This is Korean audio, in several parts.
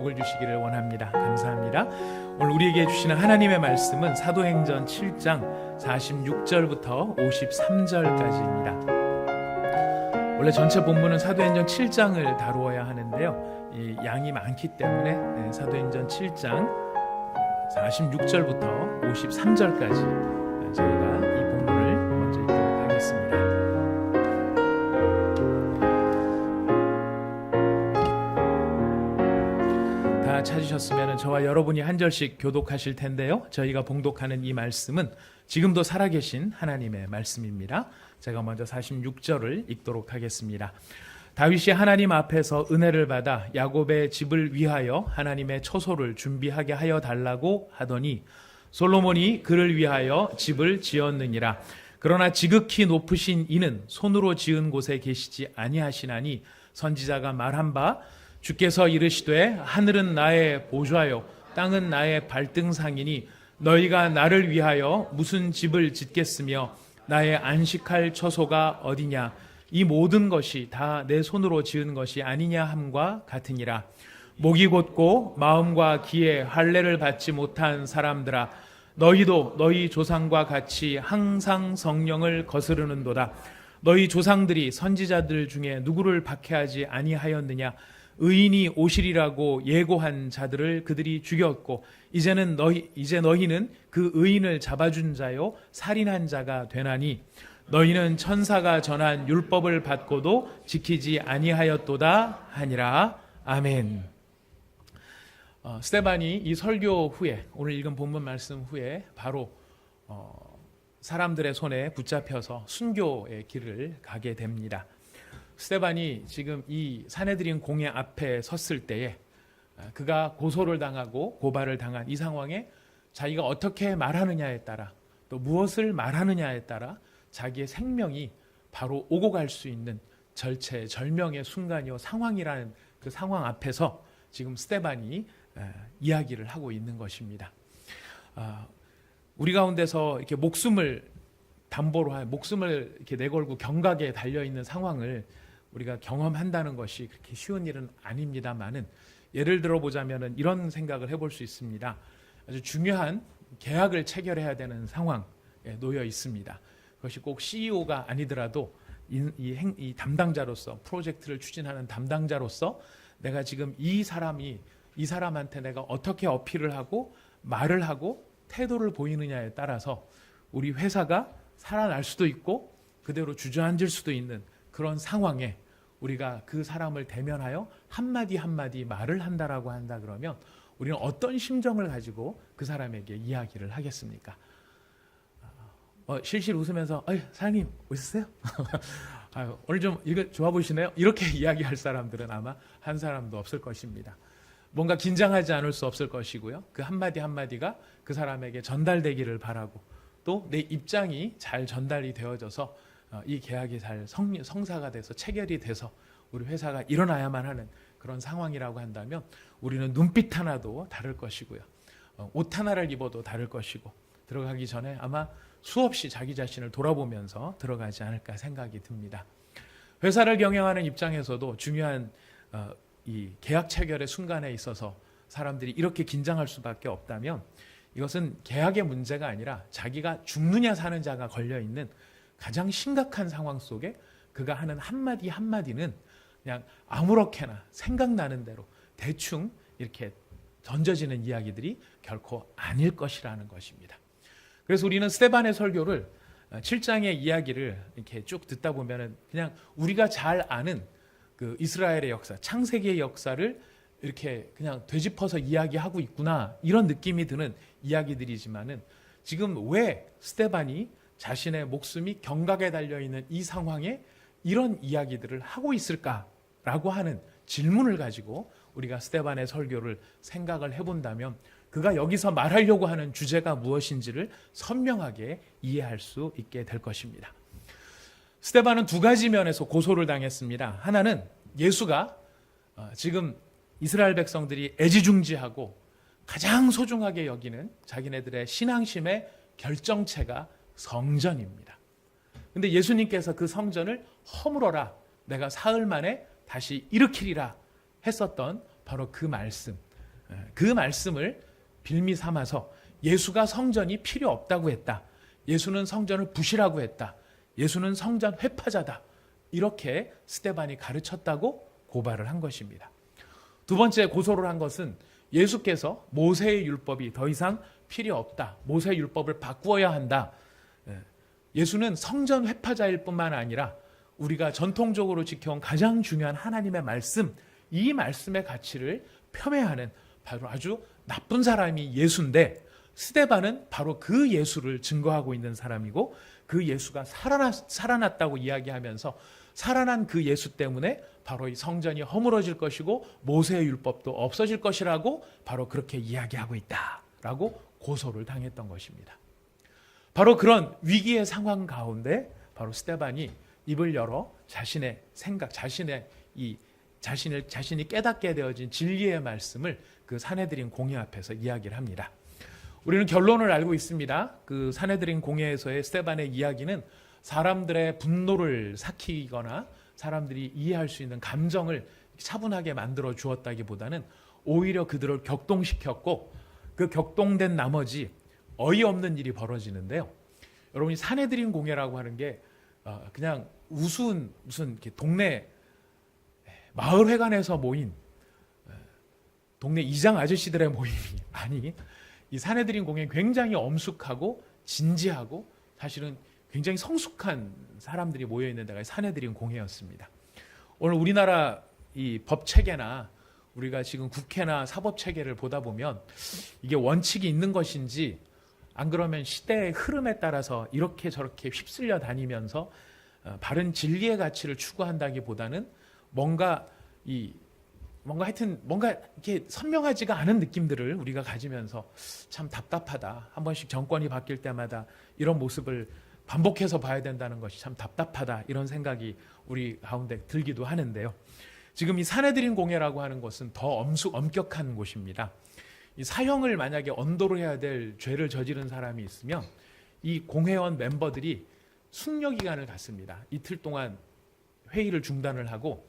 복을 주시기를 원합니다. 감사합니다. 오늘 우리에게 주시는 하나님의 말씀은 사도행전 7장 46절부터 53절까지입니다. 원래 전체 본문은 사도행전 7장을 다루어야 하는데요, 이 양이 많기 때문에 사도행전 7장 46절부터 53절까지 저희가 이 본문을 먼저 읽도록 하겠습니다. 다 찾으셨으면 저와 여러분이 한 절씩 교독하실 텐데요, 저희가 봉독하는 이 말씀은 지금도 살아계신 하나님의 말씀입니다. 제가 먼저 46절을 읽도록 하겠습니다. 다윗이 하나님 앞에서 은혜를 받아 야곱의 집을 위하여 하나님의 처소를 준비하게 하여 달라고 하더니 솔로몬이 그를 위하여 집을 지었느니라. 그러나 지극히 높으신 이는 손으로 지은 곳에 계시지 아니하시나니 선지자가 말한 바 주께서 이르시되 하늘은 나의 보좌요 땅은 나의 발등상이니 너희가 나를 위하여 무슨 집을 짓겠으며 나의 안식할 처소가 어디냐. 이 모든 것이 다 내 손으로 지은 것이 아니냐 함과 같으니라. 목이 곧고 마음과 귀에 할례를 받지 못한 사람들아, 너희도 너희 조상과 같이 항상 성령을 거스르는도다. 너희 조상들이 선지자들 중에 누구를 박해하지 아니하였느냐. 의인이 오시리라고 예고한 자들을 그들이 죽였고 이제 너희는 그 의인을 잡아준 자요 살인한 자가 되나니 너희는 천사가 전한 율법을 받고도 지키지 아니하였도다 하니라. 아멘. 스데반이 이 설교 후에, 오늘 읽은 본문 말씀 후에 바로 사람들의 손에 붙잡혀서 순교의 길을 가게 됩니다. 스데반이 지금 이 사내들인 공회 앞에 섰을 때에 그가 고소를 당하고 고발을 당한 이 상황에 자기가 어떻게 말하느냐에 따라, 또 무엇을 말하느냐에 따라 자기의 생명이 바로 오고 갈 수 있는 절체절명의 순간이요 상황이라는 그 상황 앞에서 지금 스데반이 이야기를 하고 있는 것입니다. 우리 가운데서 이렇게 목숨을 담보로 한, 목숨을 이렇게 내걸고 경각에 달려 있는 상황을 우리가 경험한다는 것이 그렇게 쉬운 일은 아닙니다만은, 예를 들어 보자면은 이런 생각을 해볼 수 있습니다. 아주 중요한 계약을 체결해야 되는 상황에 놓여 있습니다. 그것이 꼭 CEO가 아니더라도 이 담당자로서, 프로젝트를 추진하는 담당자로서 내가 지금 이 사람한테 내가 어떻게 어필을 하고 말을 하고 태도를 보이느냐에 따라서 우리 회사가 살아날 수도 있고 그대로 주저앉을 수도 있는 그런 상황에 우리가 그 사람을 대면하여 한마디 한마디 말을 한다라고 한다 그러면 우리는 어떤 심정을 가지고 그 사람에게 이야기를 하겠습니까? 실실 웃으면서 사장님 오셨어요? 오늘 좀 이거 좋아 보이시네요? 이렇게 이야기할 사람들은 아마 한 사람도 없을 것입니다. 뭔가 긴장하지 않을 수 없을 것이고요. 그 한마디 한마디가 그 사람에게 전달되기를 바라고, 또 내 입장이 잘 전달이 되어져서 이 계약이 잘 성사가 돼서 체결이 돼서 우리 회사가 일어나야만 하는 그런 상황이라고 한다면 우리는 눈빛 하나도 다를 것이고요. 옷 하나를 입어도 다를 것이고, 들어가기 전에 아마 수없이 자기 자신을 돌아보면서 들어가지 않을까 생각이 듭니다. 회사를 경영하는 입장에서도 중요한 이 계약 체결의 순간에 있어서 사람들이 이렇게 긴장할 수밖에 없다면, 이것은 계약의 문제가 아니라 자기가 죽느냐 사는 자가 걸려있는 가장 심각한 상황 속에 그가 하는 한마디 한마디는 그냥 아무렇게나 생각나는 대로 대충 이렇게 던져지는 이야기들이 결코 아닐 것이라는 것입니다. 그래서 우리는 스데반의 설교를 7장의 이야기를 이렇게 쭉 듣다 보면은 그냥 우리가 잘 아는 그 이스라엘의 역사, 창세기의 역사를 이렇게 그냥 되짚어서 이야기하고 있구나, 이런 느낌이 드는 이야기들이지만은 지금 왜 스데반이 자신의 목숨이 경각에 달려있는 이 상황에 이런 이야기들을 하고 있을까라고 하는 질문을 가지고 우리가 스데반의 설교를 생각을 해본다면 그가 여기서 말하려고 하는 주제가 무엇인지를 선명하게 이해할 수 있게 될 것입니다. 스데반은 두 가지 면에서 고소를 당했습니다. 하나는 예수가 지금 이스라엘 백성들이 애지중지하고 가장 소중하게 여기는 자기네들의 신앙심의 결정체가 성전입니다. 근데 예수님께서 그 성전을 허물어라, 내가 사흘 만에 다시 일으키리라 했었던 바로 그 말씀, 그 말씀을 빌미 삼아서 예수가 성전이 필요 없다고 했다. 예수는 성전을 부시라고 했다. 예수는 성전 회파자다. 이렇게 스데반이 가르쳤다고 고발을 한 것입니다. 두 번째 고소를 한 것은 예수께서 모세의 율법이 더 이상 필요 없다. 모세의 율법을 바꾸어야 한다. 예수는 성전 회파자일 뿐만 아니라 우리가 전통적으로 지켜온 가장 중요한 하나님의 말씀, 이 말씀의 가치를 폄훼하는 바로 아주 나쁜 사람이 예수인데, 스데반은 바로 그 예수를 증거하고 있는 사람이고, 그 예수가 살아났다고 이야기하면서 살아난 그 예수 때문에 바로 이 성전이 허물어질 것이고 모세의 율법도 없어질 것이라고 바로 그렇게 이야기하고 있다라고 고소를 당했던 것입니다. 바로 그런 위기의 상황 가운데 바로 스데반이 입을 열어 자신의 생각, 자신이 깨닫게 되어진 진리의 말씀을 그 사내들인 공회 앞에서 이야기를 합니다. 우리는 결론을 알고 있습니다. 그 사내들인 공회에서의 스데반의 이야기는 사람들의 분노를 삭히거나 사람들이 이해할 수 있는 감정을 차분하게 만들어 주었다기보다는 오히려 그들을 격동시켰고, 그 격동된 나머지 어이없는 일이 벌어지는데요. 여러분이 사내들인 공회라고 하는 게 그냥 무슨 이렇게 동네 마을회관에서 모인 동네 이장 아저씨들의 모임이 아니, 이 사내들인 공회 굉장히 엄숙하고 진지하고 사실은 굉장히 성숙한 사람들이 모여 있는 데가 사내들인 공회였습니다. 오늘 우리나라 이 법 체계나 우리가 지금 국회나 사법 체계를 보다 보면 이게 원칙이 있는 것인지, 안 그러면 시대의 흐름에 따라서 이렇게 저렇게 휩쓸려 다니면서 바른 진리의 가치를 추구한다기보다는 뭔가 이렇게 선명하지가 않은 느낌들을 우리가 가지면서 참 답답하다. 한 번씩 정권이 바뀔 때마다 이런 모습을 반복해서 봐야 된다는 것이 참 답답하다. 이런 생각이 우리 가운데 들기도 하는데요. 지금 이 사내들인 공회라고 하는 것은 더 엄격한 곳입니다. 이 사형을 만약에 언도로 해야 될 죄를 저지른 사람이 있으면 이 공회원 멤버들이 숙려 기간을 갖습니다. 이틀 동안 회의를 중단을 하고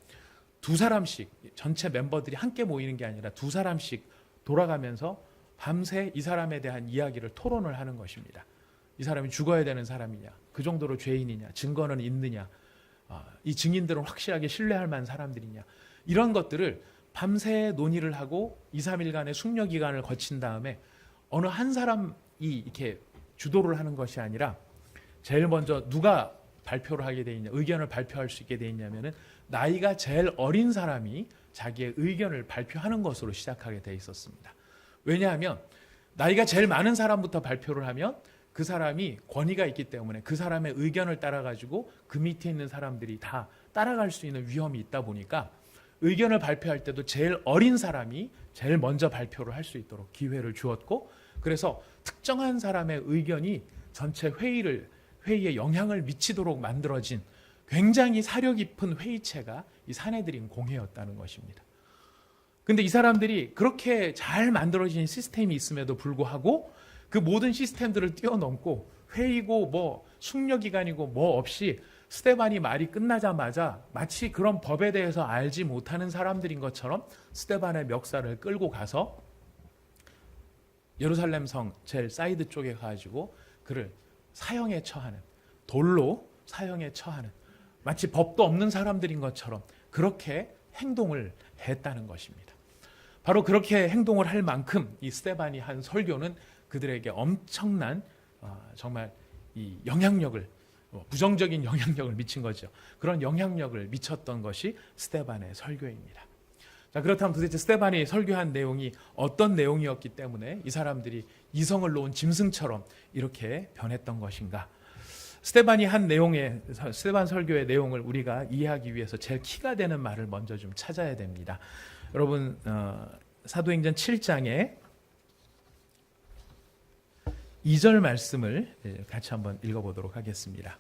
두 사람씩, 전체 멤버들이 함께 모이는 게 아니라 두 사람씩 돌아가면서 밤새 이 사람에 대한 이야기를 토론을 하는 것입니다. 이 사람이 죽어야 되는 사람이냐, 그 정도로 죄인이냐, 증거는 있느냐, 이 증인들은 확실하게 신뢰할 만한 사람들이냐, 이런 것들을 밤새 논의를 하고 2, 3일간의 숙려 기간을 거친 다음에 어느 한 사람이 이렇게 주도를 하는 것이 아니라 제일 먼저 누가 발표를 하게 돼 있냐, 의견을 발표할 수 있게 돼 있냐면은 나이가 제일 어린 사람이 자기의 의견을 발표하는 것으로 시작하게 돼 있었습니다. 왜냐하면 나이가 제일 많은 사람부터 발표를 하면 그 사람이 권위가 있기 때문에 그 사람의 의견을 따라가지고 그 밑에 있는 사람들이 다 따라갈 수 있는 위험이 있다 보니까 의견을 발표할 때도 제일 어린 사람이 제일 먼저 발표를 할 수 있도록 기회를 주었고, 그래서 특정한 사람의 의견이 전체 회의에 영향을 미치도록 만들어진 굉장히 사려 깊은 회의체가 이 사내들인 공회였다는 것입니다. 근데 이 사람들이 그렇게 잘 만들어진 시스템이 있음에도 불구하고 그 모든 시스템들을 뛰어넘고 회의고 뭐 숙려기간이고 뭐 없이 스데반이 말이 끝나자마자 마치 그런 법에 대해서 알지 못하는 사람들인 것처럼 스데반의 멱살을 끌고 가서 예루살렘 성 제일 사이드 쪽에 가지고 그를 사형에 처하는, 돌로 사형에 처하는, 마치 법도 없는 사람들인 것처럼 그렇게 행동을 했다는 것입니다. 바로 그렇게 행동을 할 만큼 이 스데반이 한 설교는 그들에게 엄청난 정말 이 영향력을, 부정적인 영향력을 미친 거죠. 그런 영향력을 미쳤던 것이 스데반의 설교입니다. 자, 그렇다면 도대체 스데반이 설교한 내용이 어떤 내용이었기 때문에 이 사람들이 이성을 놓은 짐승처럼 이렇게 변했던 것인가? 스데반이 한 내용의, 스데반 설교의 내용을 우리가 이해하기 위해서 제일 키가 되는 말을 먼저 좀 찾아야 됩니다. 여러분, 사도행전 7장에 2절 말씀을 같이 한번 읽어보도록 하겠습니다.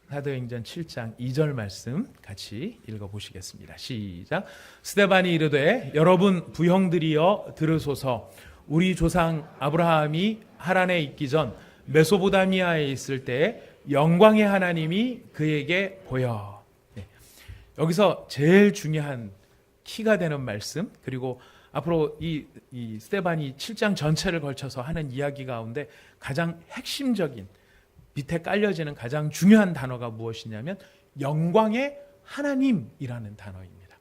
사도행전 7장 2절 말씀 같이 읽어보시겠습니다. 시작. 스데반이 이르되 여러분 부형들이여 들으소서. 우리 조상 아브라함이 하란에 있기 전 메소포타미아에 있을 때 영광의 하나님이 그에게 보여. 여기서 제일 중요한 키가 되는 말씀, 그리고 앞으로 이 스데반이 7장 전체를 걸쳐서 하는 이야기 가운데 가장 핵심적인 밑에 깔려지는 가장 중요한 단어가 무엇이냐면 영광의 하나님이라는 단어입니다.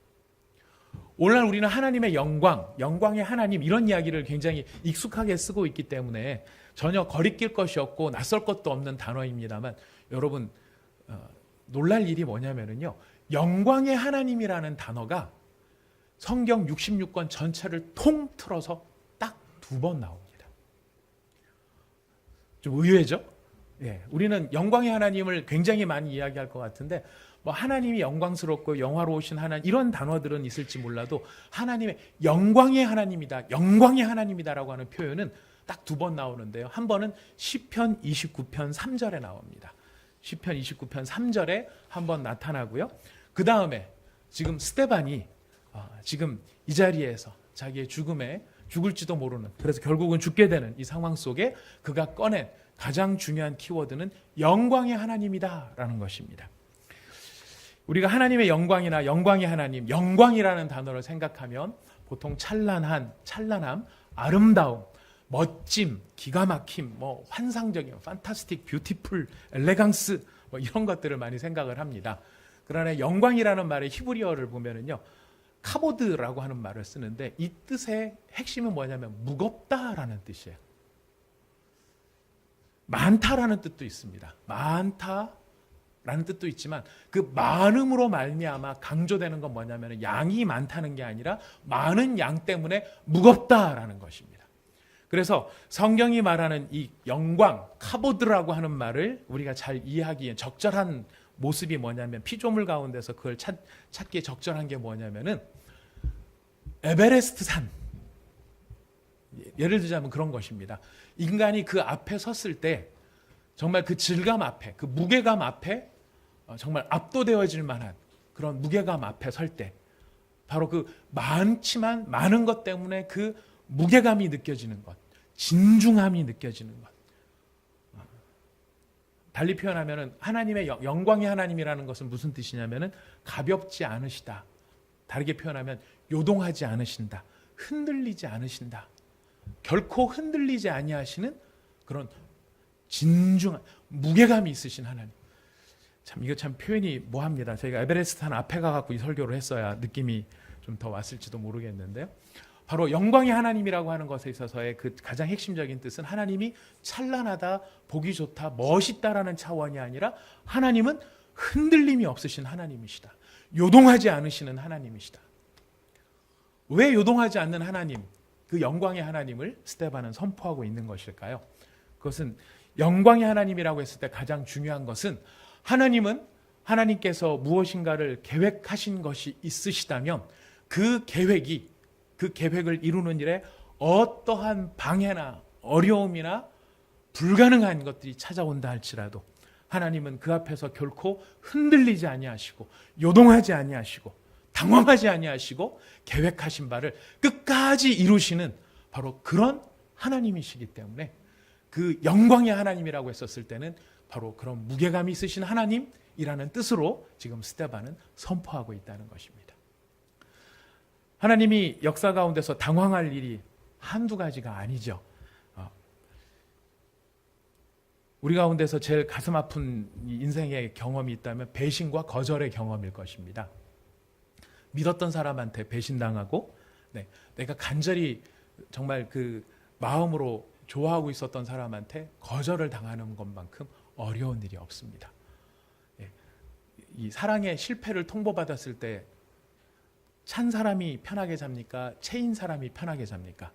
오늘날 우리는 하나님의 영광, 영광의 하나님 이런 이야기를 굉장히 익숙하게 쓰고 있기 때문에 전혀 거리낄 것이 없고 낯설 것도 없는 단어입니다만 여러분 놀랄 일이 뭐냐면요. 영광의 하나님이라는 단어가 성경 66권 전체를 통틀어서 딱 2번 나옵니다. 좀 의외죠? 예, 우리는 영광의 하나님을 굉장히 많이 이야기할 것 같은데 뭐 하나님이 영광스럽고 영화로우신 하나님 이런 단어들은 있을지 몰라도 하나님의 영광의 하나님이다, 영광의 하나님이다라고 하는 표현은 딱 2번 나오는데요. 한 번은 시편 29편 3절에 나옵니다. 시편 29편 3절에 한 번 나타나고요. 그 다음에 지금 스데반이 지금 이 자리에서 자기의 죽음에 죽을지도 모르는 그래서 결국은 죽게 되는 이 상황 속에 그가 꺼낸 가장 중요한 키워드는 영광의 하나님이다라는 것입니다. 우리가 하나님의 영광이나 영광의 하나님, 영광이라는 단어를 생각하면 보통 찬란함, 아름다움, 멋짐, 기가 막힘, 뭐 환상적인, 판타스틱, 뷰티풀, 엘레강스 뭐 이런 것들을 많이 생각을 합니다. 그러나 영광이라는 말의 히브리어를 보면은요, 카보드라고 하는 말을 쓰는데 이 뜻의 핵심은 뭐냐면 무겁다라는 뜻이에요. 많다라는 뜻도 있습니다. 많다라는 뜻도 있지만 그 많음으로 말미암아 강조되는 건 뭐냐면 양이 많다는 게 아니라 많은 양 때문에 무겁다라는 것입니다. 그래서 성경이 말하는 이 영광, 카보드라고 하는 말을 우리가 잘 이해하기에 적절한 모습이 뭐냐면 피조물 가운데서 그걸 찾기에 적절한 게 뭐냐면은 에베레스트 산. 예를 들자면 그런 것입니다. 인간이 그 앞에 섰을 때 정말 그 질감 앞에, 그 무게감 앞에 정말 압도되어질 만한 그런 무게감 앞에 설 때 바로 그 많지만 많은 것 때문에 그 무게감이 느껴지는 것, 진중함이 느껴지는 것. 달리 표현하면 하나님의 영광의 하나님이라는 것은 무슨 뜻이냐면 가볍지 않으시다. 다르게 표현하면 요동하지 않으신다. 흔들리지 않으신다. 결코 흔들리지 아니하시는 그런 진중한 무게감이 있으신 하나님. 참 이거 참 표현이 뭐합니다. 저희가 에베레스트 산 앞에 가갖고 이 설교를 했어야 느낌이 좀 더 왔을지도 모르겠는데요. 바로 영광의 하나님이라고 하는 것에 있어서의 그 가장 핵심적인 뜻은 하나님이 찬란하다, 보기 좋다, 멋있다라는 차원이 아니라 하나님은 흔들림이 없으신 하나님이시다. 요동하지 않으시는 하나님이시다. 왜 요동하지 않는 하나님, 그 영광의 하나님을 스데반은 선포하고 있는 것일까요? 그것은 영광의 하나님이라고 했을 때 가장 중요한 것은 하나님은 하나님께서 무엇인가를 계획하신 것이 있으시다면 그 계획을 이루는 일에 어떠한 방해나 어려움이나 불가능한 것들이 찾아온다 할지라도 하나님은 그 앞에서 결코 흔들리지 아니하시고 요동하지 아니하시고 당황하지 아니하시고 계획하신 바를 끝까지 이루시는 바로 그런 하나님이시기 때문에 그 영광의 하나님이라고 했었을 때는 바로 그런 무게감이 있으신 하나님이라는 뜻으로 지금 스데반은 선포하고 있다는 것입니다. 하나님이 역사 가운데서 당황할 일이 한두 가지가 아니죠. 우리 가운데서 제일 가슴 아픈 인생의 경험이 있다면 배신과 거절의 경험일 것입니다. 믿었던 사람한테 배신당하고 내가 간절히 정말 그 마음으로 좋아하고 있었던 사람한테 거절을 당하는 것만큼 어려운 일이 없습니다. 이 사랑의 실패를 통보받았을 때 찬 사람이 편하게 잡니까? 채인 사람이 편하게 잡니까?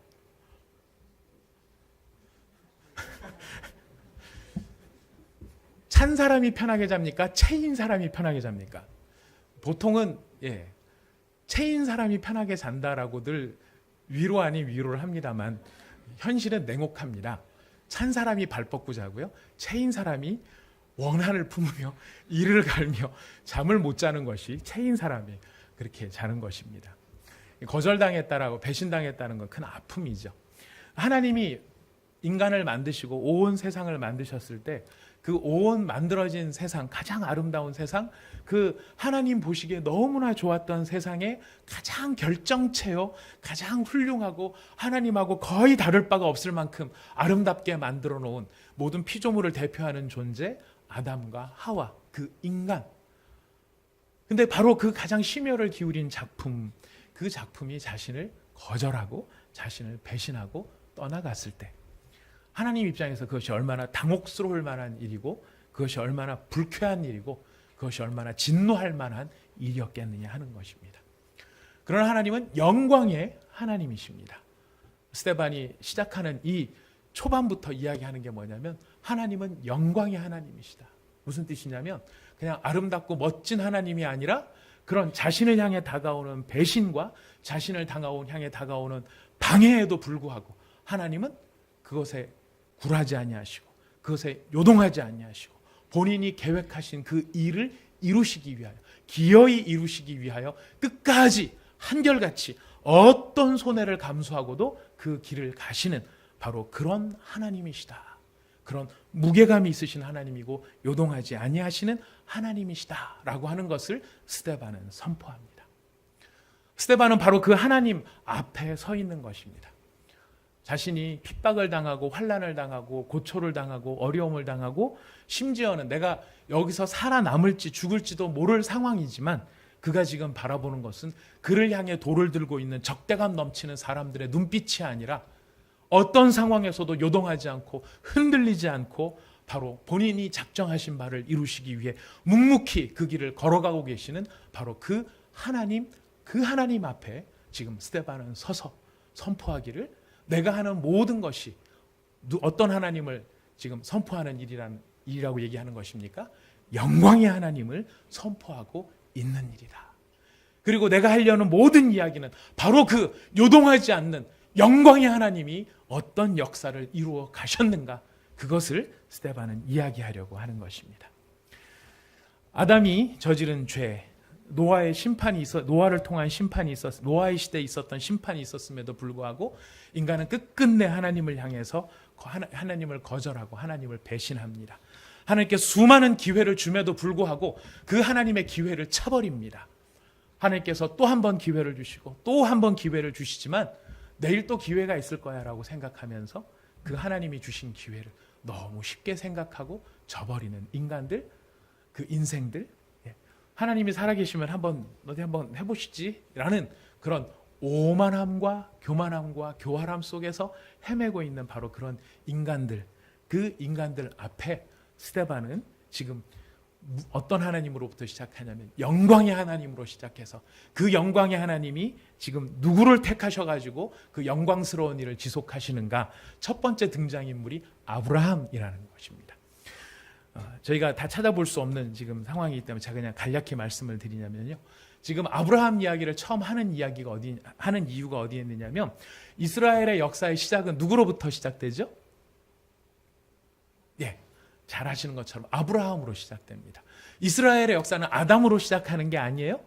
찬 사람이 편하게 잡니까? 채인 사람이 편하게 잡니까? 보통은 채인 사람이 편하게 잔다라고 늘 위로 아닌 위로를 합니다만 현실은 냉혹합니다. 찬 사람이 발 뻗고 자고요. 채인 사람이 원한을 품으며 이를 갈며 잠을 못 자는 것이 채인 사람이 그렇게 자는 것입니다. 거절당했다라고 배신당했다는 건 큰 아픔이죠. 하나님이 인간을 만드시고 온 세상을 만드셨을 때 그 온 만들어진 세상, 가장 아름다운 세상, 그 하나님 보시기에 너무나 좋았던 세상에 가장 결정체요, 가장 훌륭하고 하나님하고 거의 다를 바가 없을 만큼 아름답게 만들어 놓은 모든 피조물을 대표하는 존재 아담과 하와, 그 인간. 근데 바로 그 가장 심혈을 기울인 작품, 그 작품이 자신을 거절하고 자신을 배신하고 떠나갔을 때 하나님 입장에서 그것이 얼마나 당혹스러울 만한 일이고 그것이 얼마나 불쾌한 일이고 그것이 얼마나 진노할 만한 일이었겠느냐 하는 것입니다. 그러나 하나님은 영광의 하나님이십니다. 스데반이 시작하는 이 초반부터 이야기하는 게 뭐냐면 하나님은 영광의 하나님이시다. 무슨 뜻이냐면 그냥 아름답고 멋진 하나님이 아니라 그런 자신을 향해 다가오는 배신과 자신을 향해 다가오는 방해에도 불구하고 하나님은 그것에 굴하지 아니하시고 그것에 요동하지 아니하시고 본인이 계획하신 그 일을 이루시기 위하여 기어이 이루시기 위하여 끝까지 한결같이 어떤 손해를 감수하고도 그 길을 가시는 바로 그런 하나님이시다. 그런 무게감이 있으신 하나님이고 요동하지 아니하시는 하나님이시다라고 하는 것을 스데반은 선포합니다. 스데반은 바로 그 하나님 앞에 서 있는 것입니다. 자신이 핍박을 당하고 환난을 당하고 고초를 당하고 어려움을 당하고 심지어는 내가 여기서 살아남을지 죽을지도 모를 상황이지만 그가 지금 바라보는 것은 그를 향해 돌을 들고 있는 적대감 넘치는 사람들의 눈빛이 아니라 어떤 상황에서도 요동하지 않고 흔들리지 않고 바로 본인이 작정하신 바를 이루시기 위해 묵묵히 그 길을 걸어가고 계시는 바로 그 하나님 앞에 지금 스데반은 서서 선포하기를 내가 하는 모든 것이 어떤 하나님을 지금 선포하는 일이라고 얘기하는 것입니까? 영광의 하나님을 선포하고 있는 일이다. 그리고 내가 하려는 모든 이야기는 바로 그 요동하지 않는 영광의 하나님이 어떤 역사를 이루어 가셨는가, 그것을 스데반은 이야기하려고 하는 것입니다. 아담이 저지른 죄, 노아의 시대에 있었던 심판이 있었음에도 불구하고 인간은 끝끝내 하나님을 향해서 하나님을 거절하고 하나님을 배신합니다. 하나님께 수많은 기회를 줌에도 불구하고 그 하나님의 기회를 차버립니다. 하나님께서 또 한 번 기회를 주시고 또 한 번 기회를 주시지만 내일 또 기회가 있을 거야 라고 생각하면서 그 하나님이 주신 기회를 너무 쉽게 생각하고 저버리는 인간들, 그 인생들, 하나님이 살아계시면 어디 한번 해보시지 라는 그런 오만함과 교만함과 교활함 속에서 헤매고 있는 바로 그런 인간들, 그 인간들 앞에 스데반은 지금 어떤 하나님으로부터 시작하냐면 영광의 하나님으로 시작해서 그 영광의 하나님이 지금 누구를 택하셔가지고 그 영광스러운 일을 지속하시는가, 첫 번째 등장인물이 아브라함이라는 것입니다. 저희가 다 찾아볼 수 없는 지금 상황이기 때문에 제가 그냥 간략히 말씀을 드리냐면요, 지금 아브라함 이야기를 처음 하는 이유가 어디에 있느냐면 이스라엘의 역사의 시작은 누구로부터 시작되죠? 잘 아시는 것처럼 아브라함으로 시작됩니다. 이스라엘의 역사는 아담으로 시작하는 게 아니에요?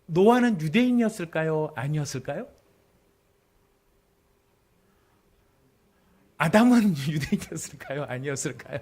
노아는 유대인이었을까요? 아니었을까요? 아담은 유대인이었을까요? 아니었을까요?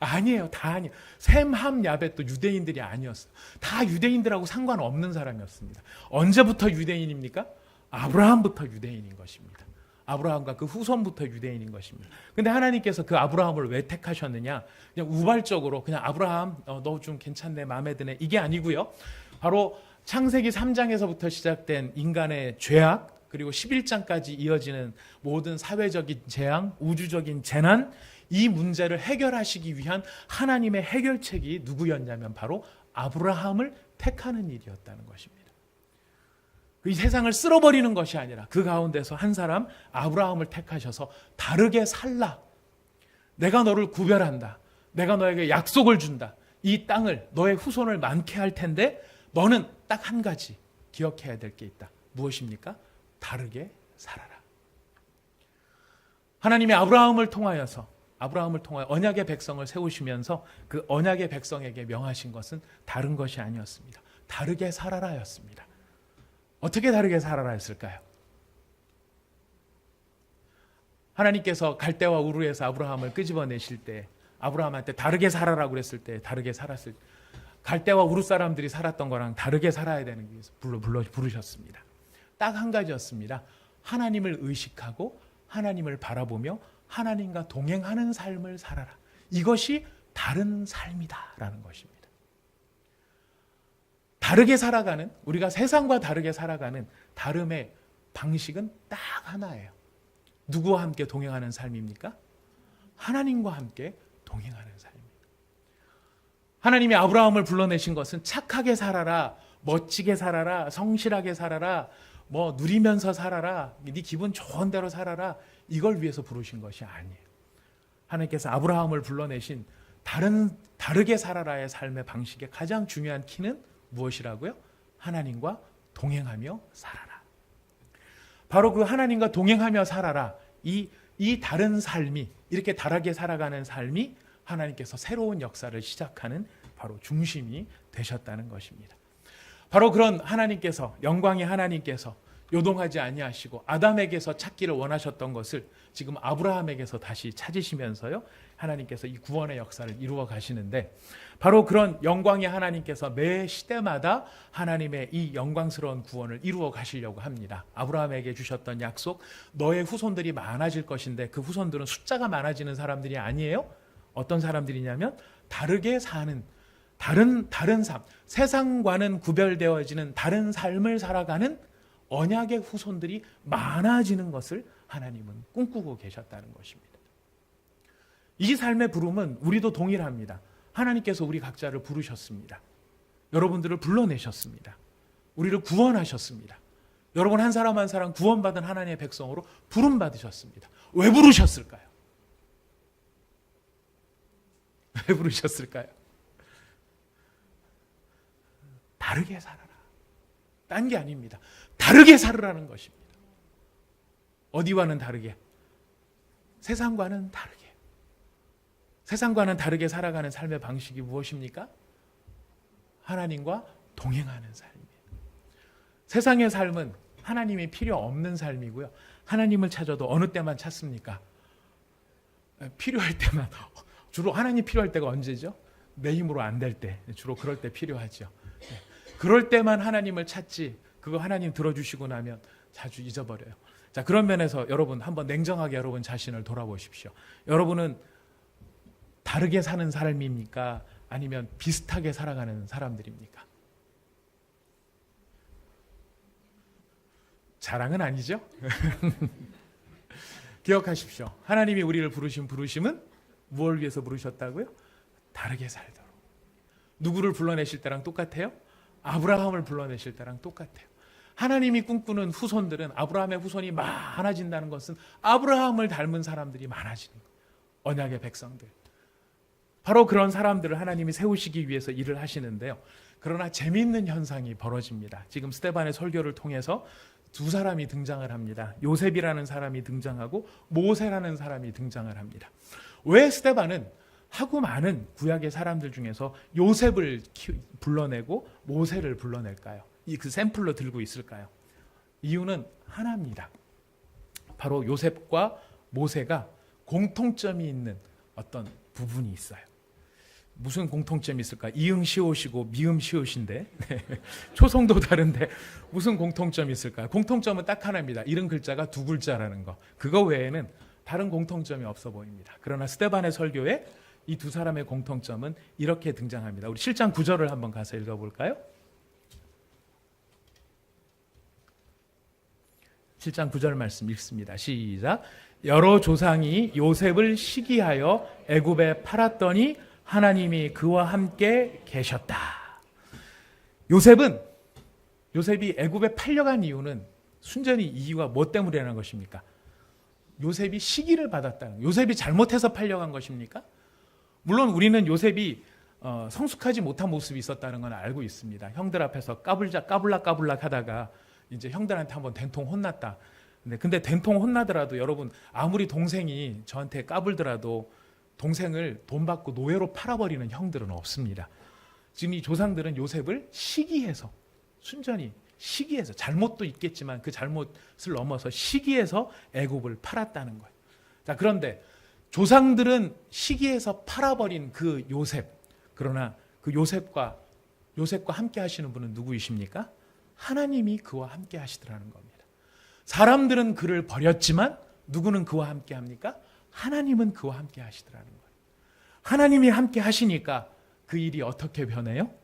아니에요. 다 아니에요. 셈, 함, 야벳도 유대인들이 아니었어요. 다 유대인들하고 상관없는 사람이었습니다. 언제부터 유대인입니까? 아브라함부터 유대인인 것입니다. 아브라함과 그 후손부터 유대인인 것입니다. 근데 하나님께서 그 아브라함을 왜 택하셨느냐? 그냥 우발적으로 그냥 아브라함 너 좀 괜찮네, 마음에 드네, 이게 아니고요. 바로 창세기 3장에서부터 시작된 인간의 죄악, 그리고 11장까지 이어지는 모든 사회적인 재앙, 우주적인 재난, 이 문제를 해결하시기 위한 하나님의 해결책이 누구였냐면 바로 아브라함을 택하는 일이었다는 것입니다. 이 세상을 쓸어버리는 것이 아니라 그 가운데서 한 사람 아브라함을 택하셔서 다르게 살라, 내가 너를 구별한다, 내가 너에게 약속을 준다, 이 땅을 너의 후손을 많게 할 텐데 너는 딱 한 가지 기억해야 될 게 있다. 무엇입니까? 다르게 살아라. 하나님이 아브라함을 통하여 언약의 백성을 세우시면서 그 언약의 백성에게 명하신 것은 다른 것이 아니었습니다. 다르게 살아라였습니다. 어떻게 다르게 살아라 했을까요? 하나님께서 갈대와 우르에서 아브라함을 끄집어내실 때 아브라함한테 다르게 살아라고 그랬을 때 다르게 살았을, 갈대와 우르 사람들이 살았던 거랑 다르게 살아야 되는 게 부르셨습니다. 딱 한 가지였습니다. 하나님을 의식하고 하나님을 바라보며 하나님과 동행하는 삶을 살아라. 이것이 다른 삶이다라는 것입니다. 다르게 살아가는, 우리가 세상과 다르게 살아가는 다름의 방식은 딱 하나예요. 누구와 함께 동행하는 삶입니까? 하나님과 함께 동행하는 삶입니다. 하나님이 아브라함을 불러내신 것은 착하게 살아라, 멋지게 살아라, 성실하게 살아라, 뭐 누리면서 살아라, 네 기분 좋은 대로 살아라, 이걸 위해서 부르신 것이 아니에요. 하나님께서 아브라함을 불러내신 다르게 살아라의 삶의 방식의 가장 중요한 키는 무엇이라고요? 하나님과 동행하며 살아라. 바로 그 하나님과 동행하며 살아라, 이 다른 삶이, 이렇게 다르게 살아가는 삶이 하나님께서 새로운 역사를 시작하는 바로 중심이 되셨다는 것입니다. 바로 그런 하나님께서, 영광의 하나님께서 요동하지 아니하시고 아담에게서 찾기를 원하셨던 것을 지금 아브라함에게서 다시 찾으시면서요, 하나님께서 이 구원의 역사를 이루어 가시는데, 바로 그런 영광의 하나님께서 매 시대마다 하나님의 이 영광스러운 구원을 이루어 가시려고 합니다. 아브라함에게 주셨던 약속, 너의 후손들이 많아질 것인데, 그 후손들은 숫자가 많아지는 사람들이 아니에요. 어떤 사람들이냐면 다르게 사는, 다른 삶, 세상과는 구별되어지는 다른 삶을 살아가는 언약의 후손들이 많아지는 것을 하나님은 꿈꾸고 계셨다는 것입니다. 이 삶의 부름은 우리도 동일합니다. 하나님께서 우리 각자를 부르셨습니다. 여러분들을 불러내셨습니다. 우리를 구원하셨습니다. 여러분 한 사람 한 사람 구원받은 하나님의 백성으로 부름받으셨습니다. 왜 부르셨을까요? 왜 부르셨을까요? 다르게 살아라. 딴 게 아닙니다. 다르게 살으라는 것입니다. 어디와는 다르게? 세상과는 다르게. 세상과는 다르게 살아가는 삶의 방식이 무엇입니까? 하나님과 동행하는 삶이에요. 세상의 삶은 하나님이 필요 없는 삶이고요. 하나님을 찾아도 어느 때만 찾습니까? 필요할 때만. 주로 하나님 필요할 때가 언제죠? 내 힘으로 안 될 때. 주로 그럴 때 필요하죠. 그럴 때만 하나님을 찾지, 그거 하나님 들어주시고 나면 자주 잊어버려요. 자, 그런 면에서 여러분 한번 냉정하게 여러분 자신을 돌아보십시오. 여러분은 다르게 사는 삶입니까? 아니면 비슷하게 살아가는 사람들입니까? 자랑은 아니죠? 기억하십시오. 하나님이 우리를 부르신 부르심은 무엇을 위해서 부르셨다고요? 다르게 살도록. 누구를 불러내실 때랑 똑같아요? 아브라함을 불러내실 때랑 똑같아요. 하나님이 꿈꾸는 후손들은, 아브라함의 후손이 많아진다는 것은 아브라함을 닮은 사람들이 많아지는 거예요. 언약의 백성들. 바로 그런 사람들을 하나님이 세우시기 위해서 일을 하시는데요. 그러나 재미있는 현상이 벌어집니다. 지금 스데반의 설교를 통해서 두 사람이 등장을 합니다. 요셉이라는 사람이 등장하고 모세라는 사람이 등장을 합니다. 왜 스데반은 하고 많은 구약의 사람들 중에서 요셉을 불러내고 모세를 불러낼까요? 그 샘플로 들고 있을까요? 이유는 하나입니다. 바로 요셉과 모세가 공통점이 있는 어떤 부분이 있어요. 무슨 공통점이 있을까? 이응 시옷이고 미음 시옷인데 초성도 다른데 무슨 공통점이 있을까요? 공통점은 딱 하나입니다. 이른 글자가 두 글자라는 거. 그거 외에는 다른 공통점이 없어 보입니다. 그러나 스데반의 설교에 이 두 사람의 공통점은 이렇게 등장합니다. 우리 7장 9절을 한번 가서 읽어볼까요? 7장 9절 말씀 읽습니다. 시작. 여러 조상이 요셉을 시기하여 애굽에 팔았더니 하나님이 그와 함께 계셨다. 요셉이 애굽에 팔려간 이유는 순전히 이유가 뭐 때문이라는 것입니까? 요셉이 시기를 받았다는, 요셉이 잘못해서 팔려간 것입니까? 물론 우리는 요셉이 성숙하지 못한 모습이 있었다는 건 알고 있습니다. 형들 앞에서 까불락 하다가 이제 형들한테 한번 된통 혼났다. 근데 된통 혼나더라도 여러분, 아무리 동생이 저한테 까불더라도 동생을 돈 받고 노예로 팔아버리는 형들은 없습니다. 지금 이 조상들은 요셉을 시기해서, 순전히 시기해서, 잘못도 있겠지만 그 잘못을 넘어서 시기해서 애굽을 팔았다는 거예요. 자, 그런데 조상들은 시기에서 팔아버린 그 요셉, 그러나 그 요셉과 함께 하시는 분은 누구이십니까? 하나님이 그와 함께 하시더라는 겁니다. 사람들은 그를 버렸지만 누구는 그와 함께 합니까? 하나님은 그와 함께 하시더라는 거예요. 하나님이 함께 하시니까 그 일이 어떻게 변해요?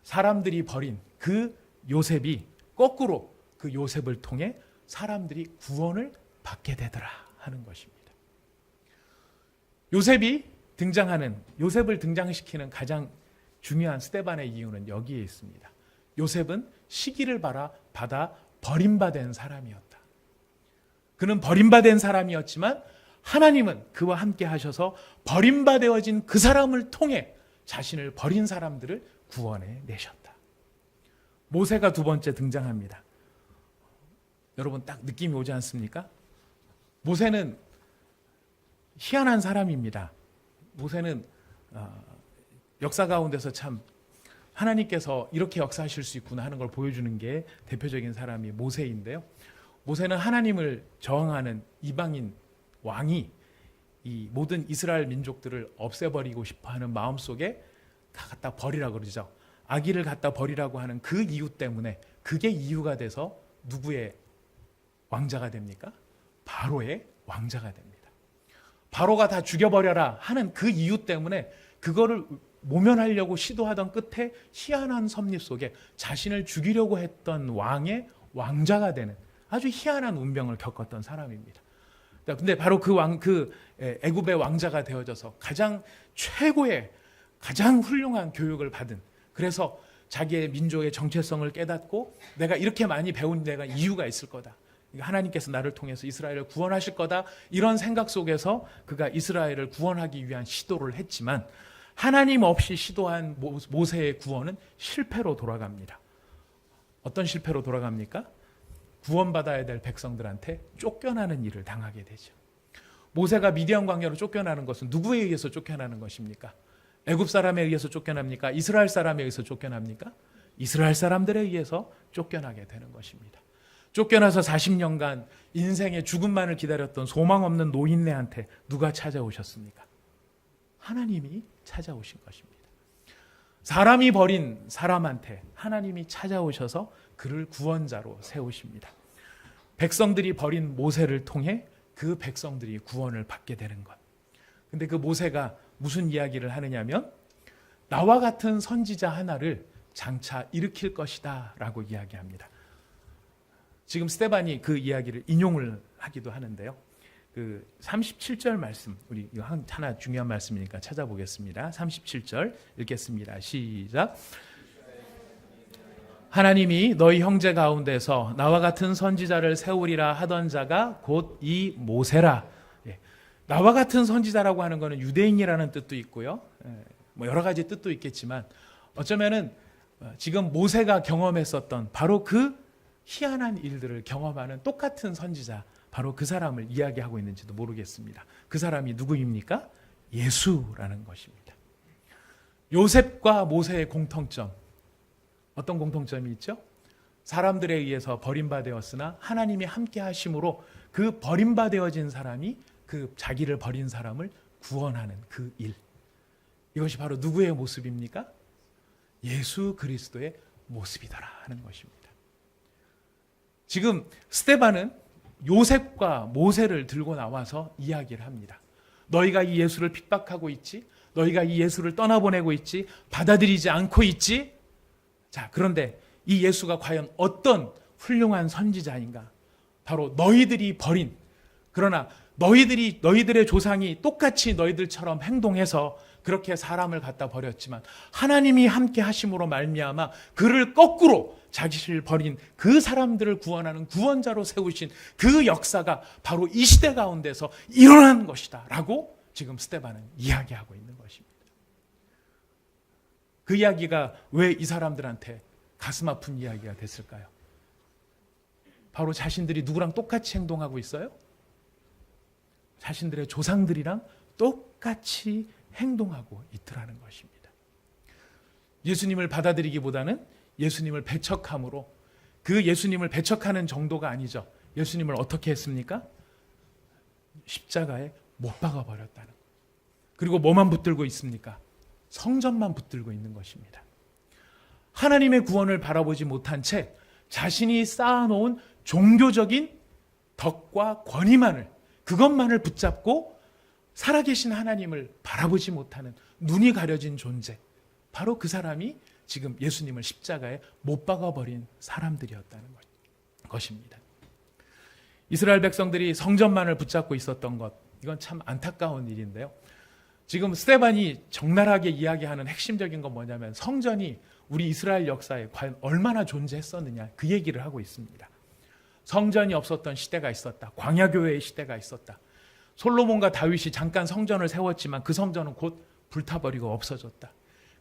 사람들이 버린 그 요셉이 거꾸로 그 요셉을 통해 사람들이 구원을 받게 되더라 하는 것입니다. 요셉을 등장시키는 가장 중요한 스데반의 이유는 여기에 있습니다. 요셉은 시기를 받아 버림받은 사람이었다. 그는 버림받은 사람이었지만 하나님은 그와 함께 하셔서 버림받아진 그 사람을 통해 자신을 버린 사람들을 구원해 내셨다. 모세가 두 번째 등장합니다. 여러분 딱 느낌이 오지 않습니까? 모세는 희한한 사람입니다. 모세는 역사 가운데서 참 하나님께서 이렇게 역사하실 수 있구나 하는 걸 보여주는 게 대표적인 사람이 모세인데요. 모세는 하나님을 저항하는 이방인 왕이 이 모든 이스라엘 민족들을 없애버리고 싶어하는 마음속에 다 갖다 버리라고 그러죠. 아기를 갖다 버리라고 하는 그 이유 때문에 그게 이유가 돼서 누구의 왕자가 됩니까? 바로의 왕자가 됩니다. 바로가 다 죽여버려라 하는 그 이유 때문에 그거를 모면하려고 시도하던 끝에 희한한 섭리 속에 자신을 죽이려고 했던 왕의 왕자가 되는 아주 희한한 운명을 겪었던 사람입니다. 근데 바로 그 애굽의 왕자가 되어져서 가장 최고의 가장 훌륭한 교육을 받은, 그래서 자기의 민족의 정체성을 깨닫고 내가 이렇게 많이 배운 데가 이유가 있을 거다. 하나님께서 나를 통해서 이스라엘을 구원하실 거다. 이런 생각 속에서 그가 이스라엘을 구원하기 위한 시도를 했지만 하나님 없이 시도한 모세의 구원은 실패로 돌아갑니다. 어떤 실패로 돌아갑니까? 구원받아야 될 백성들한테 쫓겨나는 일을 당하게 되죠. 모세가 미디안 광야로 쫓겨나는 것은 누구에 의해서 쫓겨나는 것입니까? 애굽 사람에 의해서 쫓겨납니까? 이스라엘 사람에 의해서 쫓겨납니까? 이스라엘 사람들에 의해서 쫓겨나게 되는 것입니다. 쫓겨나서 40년간 인생의 죽음만을 기다렸던 소망 없는 노인네한테 누가 찾아오셨습니까? 하나님이 찾아오신 것입니다. 사람이 버린 사람한테 하나님이 찾아오셔서 그를 구원자로 세우십니다. 백성들이 버린 모세를 통해 그 백성들이 구원을 받게 되는 것. 근데 그 모세가 무슨 이야기를 하느냐면 나와 같은 선지자 하나를 장차 일으킬 것이다 라고 이야기합니다. 지금 스데반이 그 이야기를 인용을 하기도 하는데요. 그 37절 말씀, 우리 이거 하나 중요한 말씀이니까 찾아보겠습니다. 37절 읽겠습니다. 시작. 하나님이 너희 형제 가운데서 나와 같은 선지자를 세우리라 하던 자가 곧 이 모세라. 나와 같은 선지자라고 하는 것은 유대인이라는 뜻도 있고요. 뭐 여러 가지 뜻도 있겠지만 어쩌면은 지금 모세가 경험했었던 바로 그 희한한 일들을 경험하는 똑같은 선지자, 바로 그 사람을 이야기하고 있는지도 모르겠습니다. 그 사람이 누구입니까? 예수라는 것입니다. 요셉과 모세의 공통점, 어떤 공통점이 있죠? 사람들에 의해서 버림받았으나 하나님이 함께 하심으로 그 버림받아진 사람이 그 자기를 버린 사람을 구원하는 그 일. 이것이 바로 누구의 모습입니까? 예수 그리스도의 모습이더라 하는 것입니다. 지금 스데반은 요셉과 모세를 들고 나와서 이야기를 합니다. 너희가 이 예수를 핍박하고 있지? 너희가 이 예수를 떠나보내고 있지? 받아들이지 않고 있지? 자, 그런데 이 예수가 과연 어떤 훌륭한 선지자인가? 바로 너희들이 버린, 그러나 너희들의 조상이 똑같이 너희들처럼 행동해서 그렇게 사람을 갖다 버렸지만 하나님이 함께 하심으로 말미암아 그를 거꾸로 자기를 버린 그 사람들을 구원하는 구원자로 세우신 그 역사가 바로 이 시대 가운데서 일어나는 것이다 라고 지금 스데반은 이야기하고 있는 것입니다. 그 이야기가 왜 이 사람들한테 가슴 아픈 이야기가 됐을까요? 바로 자신들이 누구랑 똑같이 행동하고 있어요? 자신들의 조상들이랑 똑같이 행동하고 있더라는 것입니다. 예수님을 받아들이기보다는 예수님을 배척함으로, 그 예수님을 배척하는 정도가 아니죠. 예수님을 어떻게 했습니까? 십자가에 못 박아 버렸다는 거예요. 그리고 뭐만 붙들고 있습니까? 성전만 붙들고 있는 것입니다. 하나님의 구원을 바라보지 못한 채 자신이 쌓아놓은 종교적인 덕과 권위만을, 그것만을 붙잡고 살아계신 하나님을 바라보지 못하는 눈이 가려진 존재, 바로 그 사람이 지금 예수님을 십자가에 못 박아버린 사람들이었다는 것입니다. 이스라엘 백성들이 성전만을 붙잡고 있었던 것, 이건 참 안타까운 일인데요. 지금 스데반이 적나라하게 이야기하는 핵심적인 건 뭐냐면 성전이 우리 이스라엘 역사에 과연 얼마나 존재했었느냐, 그 얘기를 하고 있습니다. 성전이 없었던 시대가 있었다. 광야교회의 시대가 있었다. 솔로몬과 다윗이 잠깐 성전을 세웠지만 그 성전은 곧 불타버리고 없어졌다.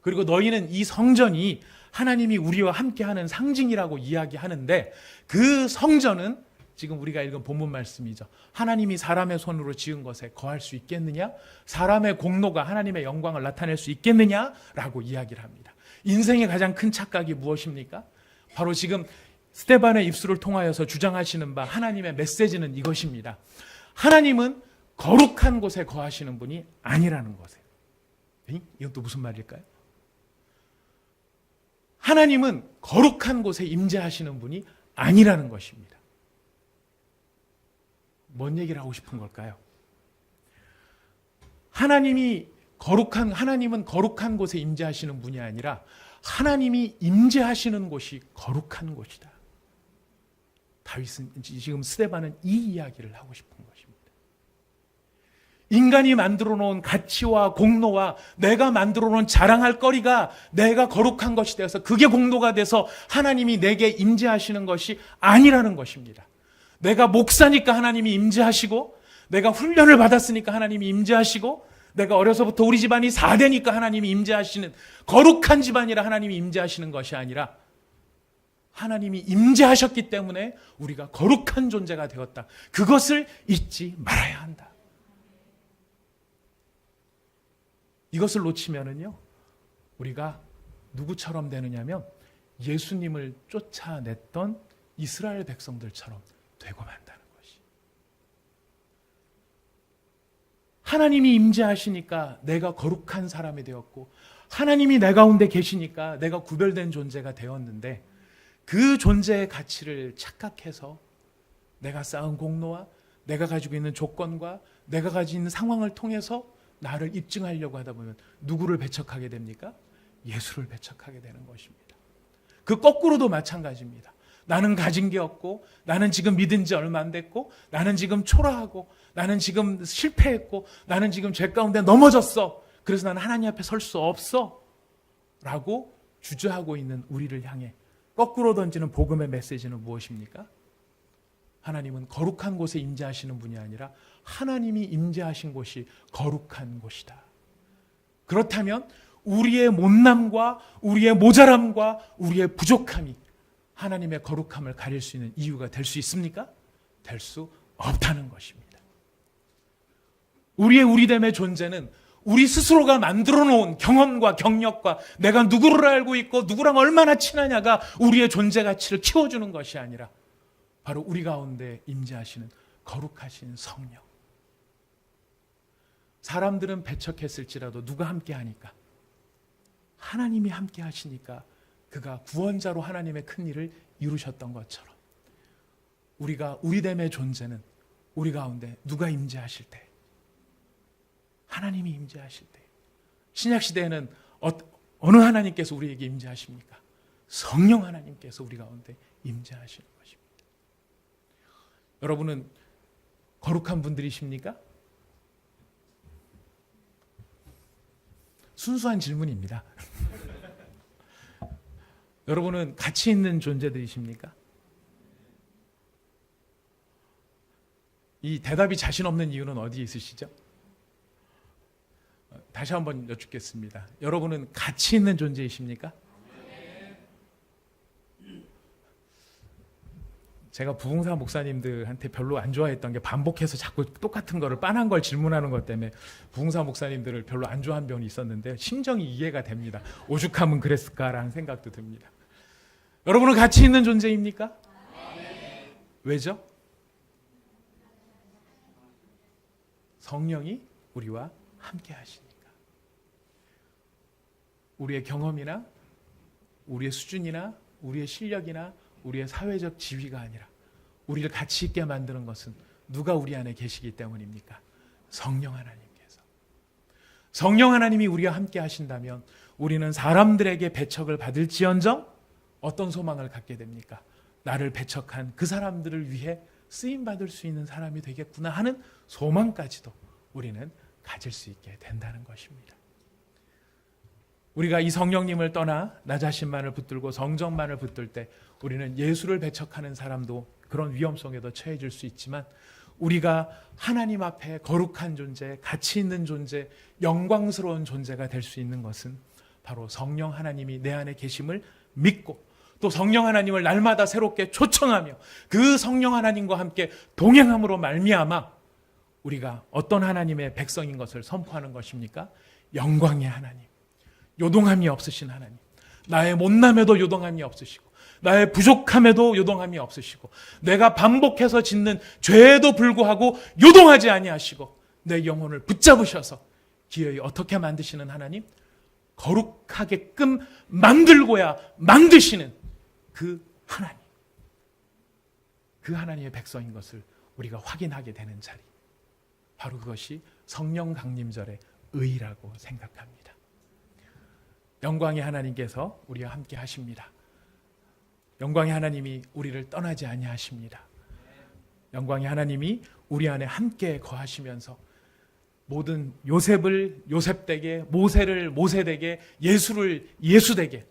그리고 너희는 이 성전이 하나님이 우리와 함께하는 상징이라고 이야기하는데 그 성전은 지금 우리가 읽은 본문 말씀이죠. 하나님이 사람의 손으로 지은 것에 거할 수 있겠느냐? 사람의 공로가 하나님의 영광을 나타낼 수 있겠느냐라고 이야기를 합니다. 인생의 가장 큰 착각이 무엇입니까? 바로 지금 스데반의 입술을 통하여서 주장하시는 바 하나님의 메시지는 이것입니다. 하나님은 거룩한 곳에 거하시는 분이 아니라는 것이에요. 이건 또 무슨 말일까요? 하나님은 거룩한 곳에 임재하시는 분이 아니라는 것입니다. 뭔 얘기를 하고 싶은 걸까요? 하나님은 거룩한 곳에 임재하시는 분이 아니라 하나님이 임재하시는 곳이 거룩한 곳이다. 다윗은 지금 스데반은 이 이야기를 하고 싶은 것입니다. 인간이 만들어 놓은 가치와 공로와 내가 만들어 놓은 자랑할 거리가 내가 거룩한 것이 되어서 그게 공로가 돼서 하나님이 내게 임재하시는 것이 아니라는 것입니다. 내가 목사니까 하나님이 임재하시고, 내가 훈련을 받았으니까 하나님이 임재하시고, 내가 어려서부터 우리 집안이 4대니까 하나님이 임재하시는, 거룩한 집안이라 하나님이 임재하시는 것이 아니라 하나님이 임재하셨기 때문에 우리가 거룩한 존재가 되었다. 그것을 잊지 말아야 한다. 이것을 놓치면은요, 우리가 누구처럼 되느냐면 예수님을 쫓아냈던 이스라엘 백성들처럼 되고 만다는 것이. 하나님이 임재하시니까 내가 거룩한 사람이 되었고, 하나님이 내 가운데 계시니까 내가 구별된 존재가 되었는데, 그 존재의 가치를 착각해서 내가 쌓은 공로와 내가 가지고 있는 조건과 내가 가지고 있는 상황을 통해서 나를 입증하려고 하다 보면 누구를 배척하게 됩니까? 예수를 배척하게 되는 것입니다. 그 거꾸로도 마찬가지입니다. 나는 가진 게 없고, 나는 지금 믿은 지 얼마 안 됐고, 나는 지금 초라하고, 나는 지금 실패했고, 나는 지금 죄 가운데 넘어졌어. 그래서 나는 하나님 앞에 설 수 없어. 라고 주저하고 있는 우리를 향해 거꾸로 던지는 복음의 메시지는 무엇입니까? 하나님은 거룩한 곳에 임재하시는 분이 아니라 하나님이 임재하신 곳이 거룩한 곳이다. 그렇다면 우리의 못남과 우리의 모자람과 우리의 부족함이 하나님의 거룩함을 가릴 수 있는 이유가 될 수 있습니까? 될 수 없다는 것입니다. 우리의 우리됨의 존재는 우리 스스로가 만들어 놓은 경험과 경력과 내가 누구를 알고 있고 누구랑 얼마나 친하냐가 우리의 존재 가치를 키워주는 것이 아니라 바로 우리 가운데 임재하시는 거룩하신 성령. 사람들은 배척했을지라도 누가 함께 하니까? 하나님이 함께 하시니까 그가 구원자로 하나님의 큰 일을 이루셨던 것처럼 우리가 우리됨의 존재는 우리 가운데 누가 임재하실 때? 하나님이 임재하실 때. 신약시대에는 어느 하나님께서 우리에게 임재하십니까? 성령 하나님께서 우리 가운데 임재하시는 것입니다. 여러분은 거룩한 분들이십니까? 순수한 질문입니다. 여러분은 가치 있는 존재들이십니까? 이 대답이 자신 없는 이유는 어디에 있으시죠? 다시 한번 여쭙겠습니다. 여러분은 가치 있는 존재이십니까? 제가 부흥사 목사님들한테 별로 안 좋아했던 게 반복해서 자꾸 똑같은 거를 빤한 걸 질문하는 것 때문에 부흥사 목사님들을 별로 안 좋아한 면이 있었는데 심정이 이해가 됩니다. 오죽하면 그랬을까라는 생각도 듭니다. 여러분은 가치 있는 존재입니까? 왜죠? 성령이 우리와 함께 하시니까. 우리의 경험이나 우리의 수준이나 우리의 실력이나 우리의 사회적 지위가 아니라 우리를 가치 있게 만드는 것은 누가 우리 안에 계시기 때문입니까? 성령 하나님께서. 성령 하나님이 우리와 함께 하신다면 우리는 사람들에게 배척을 받을지언정 어떤 소망을 갖게 됩니까? 나를 배척한 그 사람들을 위해 쓰임받을 수 있는 사람이 되겠구나 하는 소망까지도 우리는 가질 수 있게 된다는 것입니다. 우리가 이 성령님을 떠나 나 자신만을 붙들고 성정만을 붙들 때 우리는 예수를 배척하는 사람도 그런 위험성에도 처해질 수 있지만, 우리가 하나님 앞에 거룩한 존재, 가치 있는 존재, 영광스러운 존재가 될 수 있는 것은 바로 성령 하나님이 내 안에 계심을 믿고 또 성령 하나님을 날마다 새롭게 초청하며 그 성령 하나님과 함께 동행함으로 말미암아 우리가 어떤 하나님의 백성인 것을 선포하는 것입니까? 영광의 하나님, 요동함이 없으신 하나님, 나의 못남에도 요동함이 없으시고 나의 부족함에도 요동함이 없으시고 내가 반복해서 짓는 죄에도 불구하고 요동하지 아니하시고 내 영혼을 붙잡으셔서 기어이 어떻게 만드시는 하나님? 거룩하게끔 만들고야 만드시는 그 하나님, 그 하나님의 백성인 것을 우리가 확인하게 되는 자리, 바로 그것이 성령 강림절의 의의라고 생각합니다. 영광의 하나님께서 우리와 함께 하십니다. 영광의 하나님이 우리를 떠나지 아니하십니다. 영광의 하나님이 우리 안에 함께 거하시면서 모든 요셉을 요셉되게, 모세를 모세되게, 예수를 예수되게,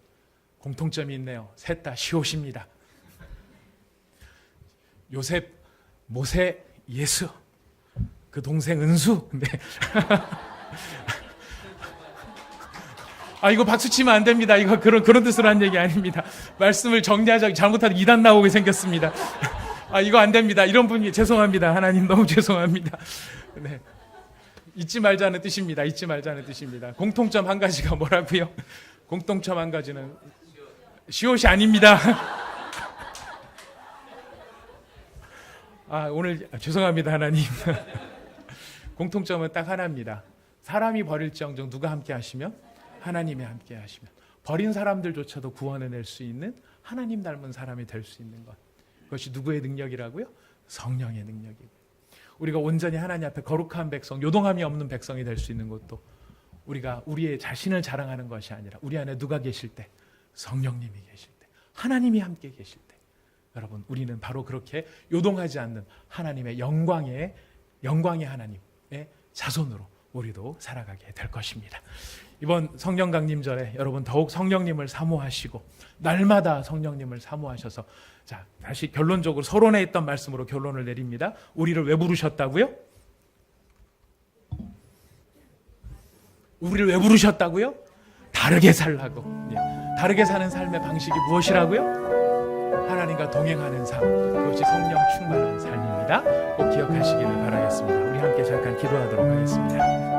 공통점이 있네요. 셋 다 시옷입니다. 요셉, 모세, 예수, 그 동생 은수. 네. 이거 박수 치면 안 됩니다. 이거 그런 뜻으로 한 얘기 아닙니다. 말씀을 정리하자고 잘못하면 이단 나오게 생겼습니다. 이거 안 됩니다. 이런 분이 죄송합니다. 하나님 너무 죄송합니다. 네. 잊지 말자는 뜻입니다. 잊지 말자는 뜻입니다. 공통점 한 가지가 뭐라고요? 공통점 한 가지는 시옷이 아닙니다. 오늘 죄송합니다, 하나님. 공통점은 딱 하나입니다. 사람이 버릴지언정 누가 함께 하시면? 하나님이 함께 하시면. 버린 사람들조차도 구원해낼 수 있는 하나님 닮은 사람이 될 수 있는 것. 그것이 누구의 능력이라고요? 성령의 능력이고. 우리가 온전히 하나님 앞에 거룩한 백성, 요동함이 없는 백성이 될 수 있는 것도 우리가 우리의 자신을 자랑하는 것이 아니라 우리 안에 누가 계실 때? 성령님이 계실 때, 하나님이 함께 계실 때, 여러분 우리는 바로 그렇게 요동하지 않는 하나님의 영광의 하나님의 자손으로 우리도 살아가게 될 것입니다. 이번 성령 강림절에 여러분 더욱 성령님을 사모하시고 날마다 성령님을 사모하셔서, 자, 다시 결론적으로 서론에 있던 말씀으로 결론을 내립니다. 우리를 왜 부르셨다고요? 우리를 왜 부르셨다고요? 다르게 살라고. 다르게 사는 삶의 방식이 무엇이라고요? 하나님과 동행하는 삶, 그것이 성령 충만한 삶입니다. 꼭 기억하시기를 바라겠습니다. 우리 함께 잠깐 기도하도록 하겠습니다.